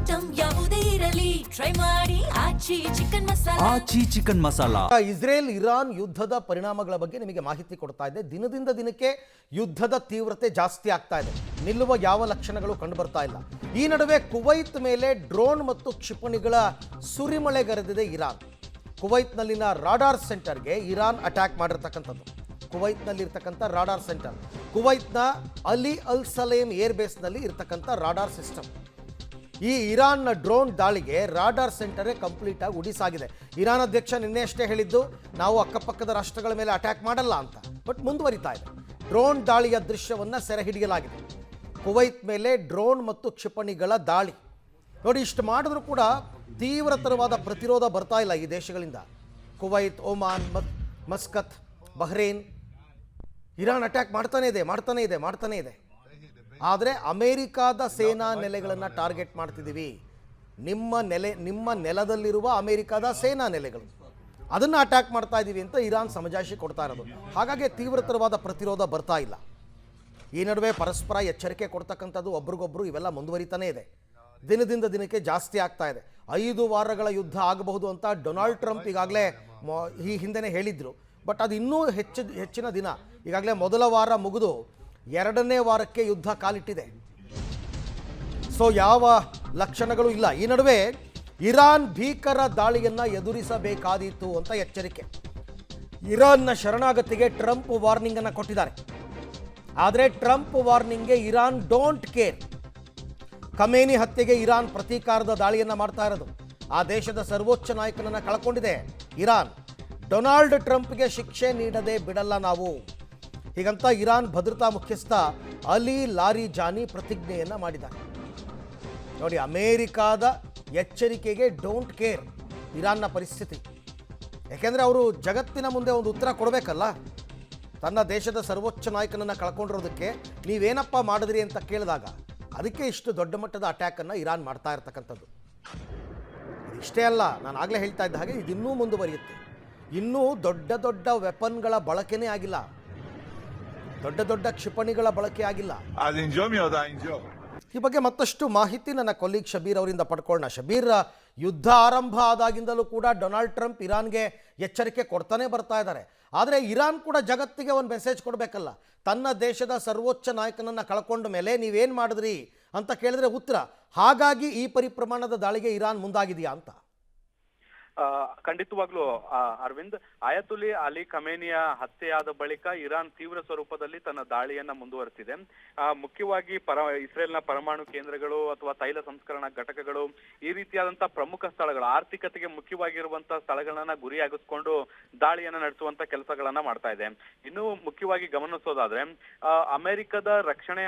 Item ಯಾವುದೇ ಇರಲಿ try ಮಾಡಿ ಆಚಿ ಚಿಕನ್ ಮಸಾಲಾ. ಆಚಿ ಚಿಕನ್ ಮಸಾಲಾ. ಇಸ್ರೇಲ್ ಇರಾನ್ ಯುದ್ಧದ ಪರಿಣಾಮಗಳ ಬಗ್ಗೆ ನಿಮಗೆ ಮಾಹಿತಿ ಕೊಡ್ತಾ ಇದೆ. ದಿನದಿಂದ ದಿನಕ್ಕೆ ಯುದ್ಧದ ತೀವ್ರತೆ ಜಾಸ್ತಿ ಆಗ್ತಾ ಇದೆ. ನಿಲ್ಲುವ ಯಾವ ಲಕ್ಷಣಗಳು ಕಂಡು ಬರ್ತಾ ಇಲ್ಲ. ಈ ನಡುವೆ ಕುವೈತ್ ಮೇಲೆ ಡ್ರೋನ್ ಮತ್ತು ಕ್ಷಿಪಣಿಗಳ ಸುರಿಮಳೆಗರೆದಿದೆ ಇರಾನ್. ಕುವೈತ್ನಲ್ಲಿನ ರಾಡಾರ್ ಸೆಂಟರ್ಗೆ ಇರಾನ್ ಅಟ್ಯಾಕ್ ಮಾಡಿರ್ತಕ್ಕಂಥದ್ದು. ಕುವೈತ್ನಲ್ಲಿರ್ತಕ್ಕಂಥ ರಾಡಾರ್ ಸೆಂಟರ್, ಕುವೈತ್ನ ಅಲಿ ಅಲ್ ಸಲೇಮ್ ಏರ್ ಬೇಸ್ನಲ್ಲಿ ಇರ್ತಕ್ಕಂಥ ರಾಡಾರ್ ಸಿಸ್ಟಮ್. ಈ ಇರಾನ್ನ ಡ್ರೋನ್ ದಾಳಿಗೆ ರಾಡಾರ್ ಸೆಂಟರೇ ಕಂಪ್ಲೀಟ್ ಆಗಿ ಉಡಿಸಾಗಿದೆ. ಇರಾನ್ ಅಧ್ಯಕ್ಷ ನಿನ್ನೆ ಅಷ್ಟೇ ಹೇಳಿದ್ದು, ನಾವು ಅಕ್ಕಪಕ್ಕದ ರಾಷ್ಟ್ರಗಳ ಮೇಲೆ ಅಟ್ಯಾಕ್ ಮಾಡಲ್ಲ ಅಂತ. ಬಟ್ ಮುಂದುವರಿತಾ ಇದೆ. ಡ್ರೋನ್ ದಾಳಿಯ ದೃಶ್ಯವನ್ನು ಸೆರೆ ಹಿಡಿಯಲಾಗಿದೆ. ಕುವೈತ್ ಮೇಲೆ ಡ್ರೋನ್ ಮತ್ತು ಕ್ಷಿಪಣಿಗಳ ದಾಳಿ ನೋಡಿ. ಇಷ್ಟು ಮಾಡಿದ್ರೂ ಕೂಡ ತೀವ್ರತರವಾದ ಪ್ರತಿರೋಧ ಬರ್ತಾ ಇಲ್ಲ ಈ ದೇಶಗಳಿಂದ. Kuwait, Oman, Muscat, Bahrain, Iran attack ಮಾಡ್ತಾನೇ ಇದೆ. ಆದರೆ ಅಮೇರಿಕಾದ ಸೇನಾ ನೆಲೆಗಳನ್ನು ಟಾರ್ಗೆಟ್ ಮಾಡ್ತಿದ್ದೀವಿ. ನಿಮ್ಮ ನೆಲದಲ್ಲಿರುವ ಅಮೇರಿಕಾದ ಸೇನಾ ನೆಲೆಗಳು, ಅದನ್ನು ಅಟ್ಯಾಕ್ ಮಾಡ್ತಾ ಇದ್ದೀವಿ ಅಂತ ಇರಾನ್ ಸಮಜಾಯಿಷಿ ಕೊಡ್ತಾ ಇರೋದು. ಹಾಗಾಗಿ ತೀವ್ರತರವಾದ ಪ್ರತಿರೋಧ ಬರ್ತಾ ಇಲ್ಲ. ಈ ನಡುವೆ ಪರಸ್ಪರ ಎಚ್ಚರಿಕೆ ಕೊಡ್ತಕ್ಕಂಥದ್ದು ಒಬ್ರಿಗೊಬ್ರು ಇವೆಲ್ಲ ಮುಂದುವರಿತಾನೇ ಇದೆ. ದಿನದಿಂದ ದಿನಕ್ಕೆ ಜಾಸ್ತಿ ಆಗ್ತಾ ಇದೆ. 5 ವಾರಗಳ ಯುದ್ಧ ಆಗಬಹುದು ಅಂತ ಡೊನಾಲ್ಡ್ ಟ್ರಂಪ್ ಈಗಾಗಲೇ ಈ ಹಿಂದೆನೇ ಹೇಳಿದ್ರು. ಬಟ್ ಅದು ಇನ್ನೂ ಹೆಚ್ಚಿನ ದಿನ. ಈಗಾಗಲೇ ಮೊದಲ ವಾರ ಮುಗಿದು 2ನೇ ವಾರಕ್ಕೆ ಯುದ್ಧ ಕಾಲಿಟ್ಟಿದೆ. ಸೊ ಯಾವ ಲಕ್ಷಣಗಳು ಇಲ್ಲ. ಈ ನಡುವೆ ಇರಾನ್ ಭೀಕರ ದಾಳಿಯನ್ನು ಎದುರಿಸಬೇಕಾದೀತು ಅಂತ ಎಚ್ಚರಿಕೆ. ಇರಾನ್ನ ಶರಣಾಗತಿಗೆ ಟ್ರಂಪ್ ವಾರ್ನಿಂಗ್ ಅನ್ನು ಕೊಟ್ಟಿದ್ದಾರೆ. ಆದರೆ ಟ್ರಂಪ್ ವಾರ್ನಿಂಗ್ಗೆ ಇರಾನ್ ಡೋಂಟ್ ಕೇರ್. ಖಮೇನಿ ಹತ್ಯೆಗೆ ಇರಾನ್ ಪ್ರತೀಕಾರದ ದಾಳಿಯನ್ನು ಮಾಡ್ತಾ ಇರೋದು. ಆ ದೇಶದ ಸರ್ವೋಚ್ಚ ನಾಯಕನನ್ನು ಕಳ್ಕೊಂಡಿದೆ ಇರಾನ್. ಡೊನಾಲ್ಡ್ ಟ್ರಂಪ್ಗೆ ಶಿಕ್ಷೆ ನೀಡದೆ ಬಿಡಲ್ಲ ನಾವು, ಹೀಗಂತ ಇರಾನ್ ಭದ್ರತಾ ಮುಖ್ಯಸ್ಥ ಅಲಿ ಲಾರಿಜಾನಿ ಪ್ರತಿಜ್ಞೆಯನ್ನು ಮಾಡಿದ್ದಾರೆ. ನೋಡಿ, ಅಮೇರಿಕಾದ ಎಚ್ಚರಿಕೆಗೆ ಡೋಂಟ್ ಕೇರ್ ಇರಾನ್ನ ಪರಿಸ್ಥಿತಿ. ಯಾಕೆಂದರೆ ಅವರು ಜಗತ್ತಿನ ಮುಂದೆ ಒಂದು ಉತ್ತರ ಕೊಡಬೇಕಲ್ಲ. ತನ್ನ ದೇಶದ ಸರ್ವೋಚ್ಚ ನಾಯಕನನ್ನು ಕಳ್ಕೊಂಡಿರೋದಕ್ಕೆ ನೀವೇನಪ್ಪ ಮಾಡಿದ್ರಿ ಅಂತ ಕೇಳಿದಾಗ ಅದಕ್ಕೆ ಇಷ್ಟು ದೊಡ್ಡ ಮಟ್ಟದ ಅಟ್ಯಾಕನ್ನು ಇರಾನ್ ಮಾಡ್ತಾ ಇರ್ತಕ್ಕಂಥದ್ದು. ಇಷ್ಟೇ ಅಲ್ಲ, ನಾನು ಆಗಲೇ ಹೇಳ್ತಾ ಇದ್ದ ಹಾಗೆ ಇದಿನ್ನೂ ಮುಂದುವರಿಯುತ್ತೆ. ಇನ್ನೂ ದೊಡ್ಡ ವೆಪನ್ಗಳ ಬಳಕೆನೇ ಆಗಿಲ್ಲ. ದೊಡ್ಡ ಕ್ಷಿಪಣಿಗಳ ಬಳಕೆ ಆಗಿಲ್ಲ. ಈ ಬಗ್ಗೆ ಮತ್ತಷ್ಟು ಮಾಹಿತಿ ನನ್ನ ಕೊಲೀಗ್ ಶಬೀರ್ ಅವರಿಂದ ಪಡ್ಕೊಳ್ಳೋಣ. ಶಬೀರ್, ಯುದ್ಧ ಆರಂಭ ಆದಾಗಿಂದಲೂ ಕೂಡ ಡೊನಾಲ್ಡ್ ಟ್ರಂಪ್ ಇರಾನ್ಗೆ ಎಚ್ಚರಿಕೆ ಕೊಡ್ತಾನೆ ಬರ್ತಾ ಇದ್ದಾರೆ. ಆದರೆ ಇರಾನ್ ಕೂಡ ಜಗತ್ತಿಗೆ ಒಂದು ಮೆಸೇಜ್ ಕೊಡಬೇಕಲ್ಲ. ತನ್ನ ದೇಶದ ಸರ್ವೋಚ್ಚ ನಾಯಕನನ್ನು ಕಳ್ಕೊಂಡ ಮೇಲೆ ನೀವೇನು ಮಾಡಿದ್ರಿ ಅಂತ ಕೇಳಿದ್ರೆ ಉತ್ತರ. ಹಾಗಾಗಿ ಈ ಪರಿಪ್ರಮಾಣದ ದಾಳಿಗೆ ಇರಾನ್ ಮುಂದಾಗಿದೆಯಾ ಅಂತ? ಖಂಡಿತವಾಗ್ಲೂ ಅರವಿಂದ್, ಆಯತುಲ್ಲಿ ಅಲಿ ಖಮೇನಿಯ ಹತ್ಯೆಯಾದ ಬಳಿಕ ಇರಾನ್ ತೀವ್ರ ಸ್ವರೂಪದಲ್ಲಿ ತನ್ನ ದಾಳಿಯನ್ನ ಮುಂದುವರೆಸಿದೆ. ಮುಖ್ಯವಾಗಿ ಇಸ್ರೇಲ್ನ ಪರಮಾಣು ಕೇಂದ್ರಗಳು ಅಥವಾ ತೈಲ ಸಂಸ್ಕರಣಾ ಘಟಕಗಳು, ಈ ರೀತಿಯಾದಂತಹ ಪ್ರಮುಖ ಸ್ಥಳಗಳು, ಆರ್ಥಿಕತೆಗೆ ಮುಖ್ಯವಾಗಿರುವಂತಹ ಸ್ಥಳಗಳನ್ನ ಗುರಿಯಾಗಿಸ್ಕೊಂಡು ದಾಳಿಯನ್ನ ನಡೆಸುವಂತ ಕೆಲಸಗಳನ್ನ ಮಾಡ್ತಾ ಇದೆ. ಇನ್ನು ಮುಖ್ಯವಾಗಿ ಗಮನಿಸೋದಾದ್ರೆ, ಅಮೆರಿಕದ ರಕ್ಷಣೆ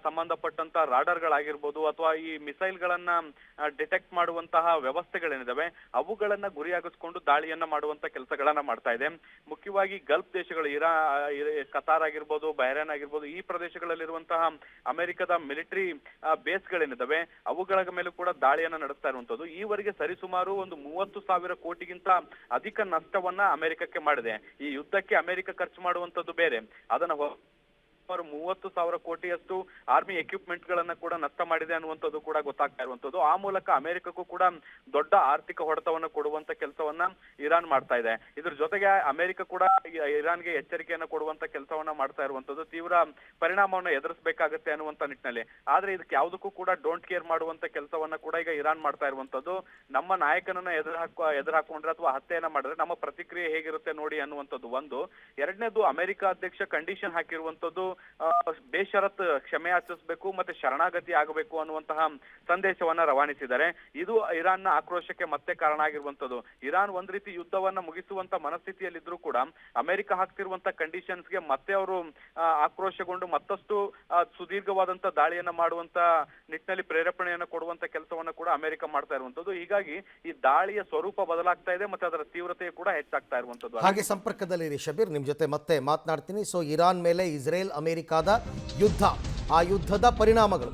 ಸಂಬಂಧಪಟ್ಟಂತ ರಾಡರ್ಗಳಾಗಿರ್ಬೋದು ಅಥವಾ ಈ ಮಿಸೈಲ್ಗಳನ್ನ ಡಿಟೆಕ್ಟ್ ಮಾಡುವಂತಹ ವ್ಯವಸ್ಥೆಗಳೇನಿದಾವೆ ಅವುಗಳನ್ನ ಗುರಿಯಾಗಿಸ್ಕೊಂಡು ದಾಳಿಯನ್ನ ಮಾಡುವಂತ ಕೆಲಸಗಳನ್ನ ಮಾಡ್ತಾ ಇದೆ. ಮುಖ್ಯವಾಗಿ ಗಲ್ಫ್ ದೇಶಗಳು, ಕತಾರ್ ಆಗಿರ್ಬೋದು, ಬಹ್ರೇನ್ ಆಗಿರ್ಬೋದು, ಈ ಪ್ರದೇಶಗಳಲ್ಲಿರುವಂತಹ ಅಮೆರಿಕದ ಮಿಲಿಟರಿ ಬೇಸ್ಗಳೇನಿದಾವೆ ಅವುಗಳ ಮೇಲೂ ಕೂಡ ದಾಳಿಯನ್ನ ನಡೆಸ್ತಾ ಇರುವಂತದ್ದು. ಈವರೆಗೆ ಸರಿಸುಮಾರು ಒಂದು 30,000 ಕೋಟಿಗಿಂತ ಅಧಿಕ ನಷ್ಟವನ್ನ ಅಮೆರಿಕಕ್ಕೆ ಮಾಡಿದೆ. ಈ ಯುದ್ಧಕ್ಕೆ ಅಮೆರಿಕ ಖರ್ಚು ಮಾಡುವಂತದ್ದು ಬೇರೆ, ಅದನ್ನ 30,000 ಕೋಟಿಯಷ್ಟು ಆರ್ಮಿ ಎಕ್ವಿಪ್ಮೆಂಟ್ ಗಳನ್ನ ಕೂಡ ನಷ್ಟ ಮಾಡಿದೆ ಅನ್ನುವಂಥದ್ದು ಕೂಡ ಗೊತ್ತಾಗ್ತಾ ಇರುವಂತದ್ದು. ಆ ಮೂಲಕ ಅಮೆರಿಕಕ್ಕೂ ಕೂಡ ದೊಡ್ಡ ಆರ್ಥಿಕ ಹೊಡೆತವನ್ನು ಕೊಡುವಂತ ಕೆಲಸವನ್ನ ಇರಾನ್ ಮಾಡ್ತಾ ಇದೆ. ಇದ್ರ ಜೊತೆಗೆ ಅಮೆರಿಕ ಕೂಡ ಇರಾನ್ಗೆ ಎಚ್ಚರಿಕೆಯನ್ನ ಕೊಡುವಂತ ಕೆಲಸವನ್ನ ಮಾಡ್ತಾ ಇರುವಂತದ್ದು. ತೀವ್ರ ಪರಿಣಾಮವನ್ನು ಎದುರಿಸಬೇಕಾಗತ್ತೆ ಅನ್ನುವಂತ ನಿಟ್ಟಿನಲ್ಲಿ. ಆದ್ರೆ ಇದಕ್ಕೆ ಯಾವುದಕ್ಕೂ ಕೂಡ ಡೋಂಟ್ ಕೇರ್ ಮಾಡುವಂತ ಕೆಲಸವನ್ನ ಕೂಡ ಈಗ ಇರಾನ್ ಮಾಡ್ತಾ ಇರುವಂತದ್ದು. ನಮ್ಮ ನಾಯಕನನ್ನ ಎದುರು ಹಾಕೊಂಡ್ರೆ ಅಥವಾ ಹತ್ಯೆಯನ್ನ ಮಾಡಿದ್ರೆ ನಮ್ಮ ಪ್ರತಿಕ್ರಿಯೆ ಹೇಗಿರುತ್ತೆ ನೋಡಿ ಅನ್ನುವಂಥದ್ದು ಒಂದು. ಎರಡನೇದು, ಅಮೆರಿಕ ಅಧ್ಯಕ್ಷ ಕಂಡೀಷನ್ ಹಾಕಿರುವಂತದ್ದು ಬೇಷರತ್ ಕ್ಷಮೆ ಯಾಚಿಸಬೇಕು ಮತ್ತೆ ಶರಣಾಗತಿ ಆಗಬೇಕು ಅನ್ನುವಂತಹ ಸಂದೇಶವನ್ನ ರವಾನಿಸಿದ್ದಾರೆ. ಇದು ಇರಾನ್ನ ಆಕ್ರೋಶಕ್ಕೆ ಮತ್ತೆ ಕಾರಣ ಆಗಿರುವಂತದ್ದು. ಇರಾನ್ ಒಂದ್ ರೀತಿ ಯುದ್ಧವನ್ನ ಮುಗಿಸುವಂತ ಮನಸ್ಥಿತಿಯಲ್ಲಿದ್ರು ಕೂಡ ಅಮೆರಿಕ ಹಾಕ್ತಿರುವಂತ ಕಂಡೀಷನ್ಸ್ಗೆ ಮತ್ತೆ ಅವರು ಆಕ್ರೋಶಗೊಂಡು ಮತ್ತಷ್ಟು ಸುದೀರ್ಘವಾದಂತ ದಾಳಿಯನ್ನ ಮಾಡುವಂತ ನಿಟ್ಟಿನಲ್ಲಿ ಪ್ರೇರೇಪಣೆಯನ್ನ ಕೊಡುವಂತ ಕೆಲಸವನ್ನ ಕೂಡ ಅಮೆರಿಕ ಮಾಡ್ತಾ ಇರುವಂತದ್ದು. ಹೀಗಾಗಿ ಈ ದಾಳಿಯ ಸ್ವರೂಪ ಬದಲಾಗ್ತಾ ಇದೆ ಮತ್ತೆ ಅದರ ತೀವ್ರತೆ ಕೂಡ ಹೆಚ್ಚಾಗ್ತಾ ಇರುವಂತದ್ದು. ಹಾಗೆ ಸಂಪರ್ಕದಲ್ಲಿ ಶಬೀರ್, ನಿಮ್ ಜೊತೆ ಮತ್ತೆ ಮಾತನಾಡ್ತೀನಿ. ಸೊ ಇರಾನ್ ಮೇಲೆ ಇಸ್ರೇಲ್ ಅಮೆರಿಕಾದ ಯುದ್ಧ, ಆ ಯುದ್ಧದ ಪರಿಣಾಮಗಳು